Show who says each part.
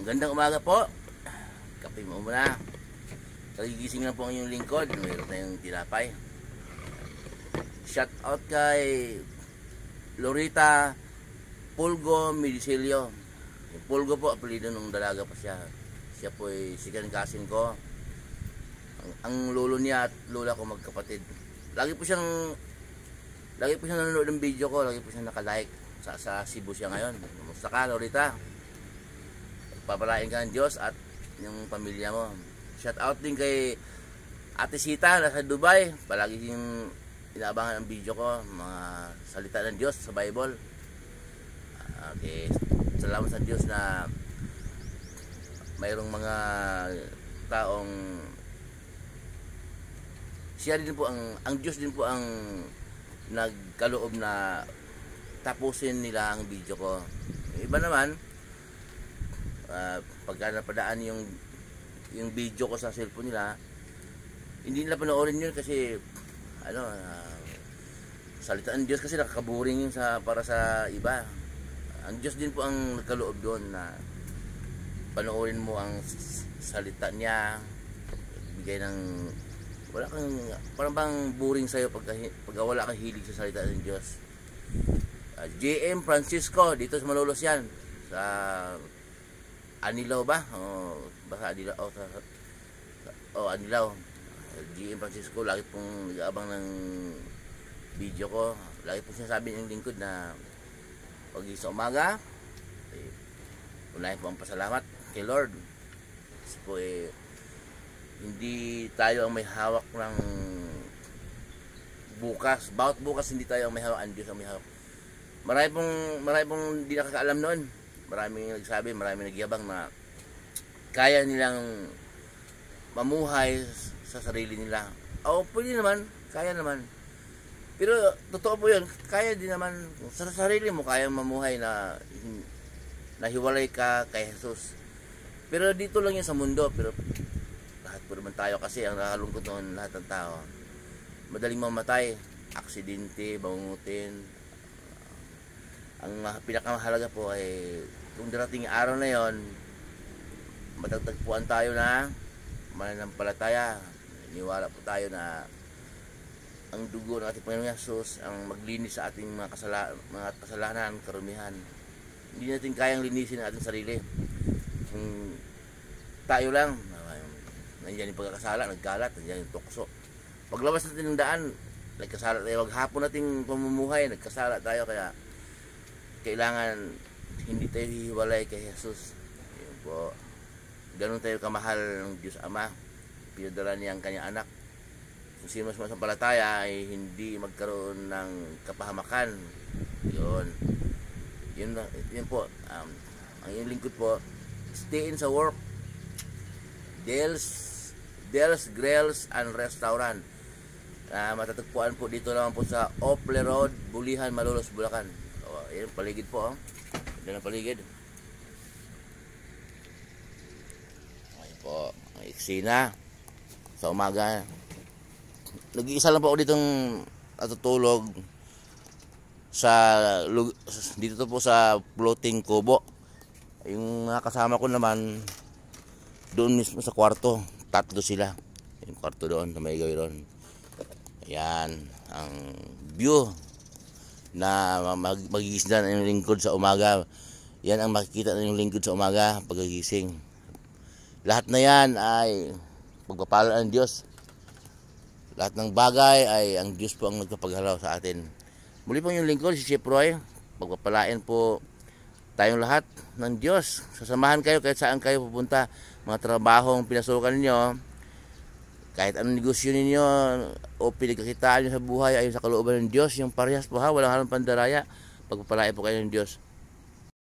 Speaker 1: Magandang umaga po. Kape mo muna. Kagigising lang po ang inyong lingkod. Mayroon tayong tinapay. Shout out kay Lorita Pulgo Medicilio. Yung Pulgo po, apelido nung dalaga pa siya. Siya po ay second cousin ko. Ang lolo niya at lola ko magkapatid. Lagi po siyang nanonood ng video ko. Lagi po siyang nakalike. Sa Cebu siya ngayon. Kumusta ka, Lorita? Papalain ka ng Diyos at yung pamilya mo. Shout out din kay Ate Sita nasa Dubai. Palagi yung inaabangan ang video ko, mga salita ng Diyos sa Bible. Okay, salamat sa Diyos na mayroong mga taong siya din po ang Diyos din po ang nagkaloob na tapusin nila ang video ko. Iba naman pagka napadaan yung video ko sa cellphone nila, hindi nila panoorin yun kasi salita ng Diyos kasi nakakaboring yun para sa iba. Ang Diyos din po ang nagkaloob doon na panoorin mo ang salita niya, bigay ng wala kang parang bang boring sa'yo pag wala kang hilig sa salita ng Diyos. JM Francisco dito sa Malolos yan, sa Anilaw ba? Baka Anilaw. Anilaw. GM Francisco, lagi pong nag-aabang ng video ko. Lagi pong sinasabi ng lingkod na pag sa umaga, unahin po ang pasalamat kay Lord. Kasi po hindi tayo ang may hawak ng bukas. Bawat bukas hindi tayo ang may hawak, ang Diyos ang may hawak. Marami pong hindi nakakaalam noon. Maraming nagsabi, maraming nagyabang na kaya nilang mamuhay sa sarili nila. Pwede naman, kaya naman. Pero totoo po yun, kaya din naman sa sarili mo, kaya mamuhay na nahiwalay ka kay Jesus. Pero dito lang yun sa mundo. Pero lahat po naman tayo kasi ang nakalungkot noon, lahat ng tao madaling mamatay, aksidente, bangungutin. Ang pinakamahalaga po ay kung darating yung araw na yon, matagtagpuan tayo na mananampalataya. Niwala po tayo na ang dugo ng ating Panginoong Hesus ang maglinis sa ating mga kasalanan, karumihan. Hindi natin kayang linisin ang ating sarili. Kung tayo lang, nandiyan yung pagkakasala, nagkalat, nandiyan yung tukso. Paglabas natin ng daan, nagkasala tayo. Maghapon nating pamumuhay, nagkasala tayo. Kaya kailangan hindi tayo hihiwalay kay Jesus. Yun po. Ganun tayo kamahal ng Diyos Ama. Pinadala niya ang kanyang anak. Kung sino mas masampalataya ay hindi magkaroon ng kapahamakan. Yun. Yun po. Ang iyong lingkod po, stay in sa work. Del's Grills and Restaurant. Matatagpuan po dito naman po sa Ople Road, Bulihan, Malolos, Bulacan. Ayan, paligid po. Ayan ang paligid. Ayan po, ang eksena sa umaga. Nag-iisa lang po ako ditong natutulog dito po sa floating kubo. Yung kasama ko naman doon mismo sa kwarto. Tatlo sila. Yung kwarto doon, na may gawin doon. Ayan, ang view na magigising na yung lingkod sa umaga. Yan ang makikita ng lingkod sa umaga pagkagising. Lahat na yan ay pagpapala ng Diyos. Lahat ng bagay ay ang Diyos po ang nagpapaghalaw sa atin. Muli po yung lingkod, si Chef Roy. Pagpapalain po tayong lahat ng Diyos. Sasamahan kayo kahit saan kayo pupunta. Mga trabahong pinasukan ninyo, kahit anong negosyo ninyo o pinagkakitaan nyo sa buhay ayon sa kalooban ng Diyos, yung parehas po ha, walang halong pandaraya. Pagpapalain po kayo ng Diyos.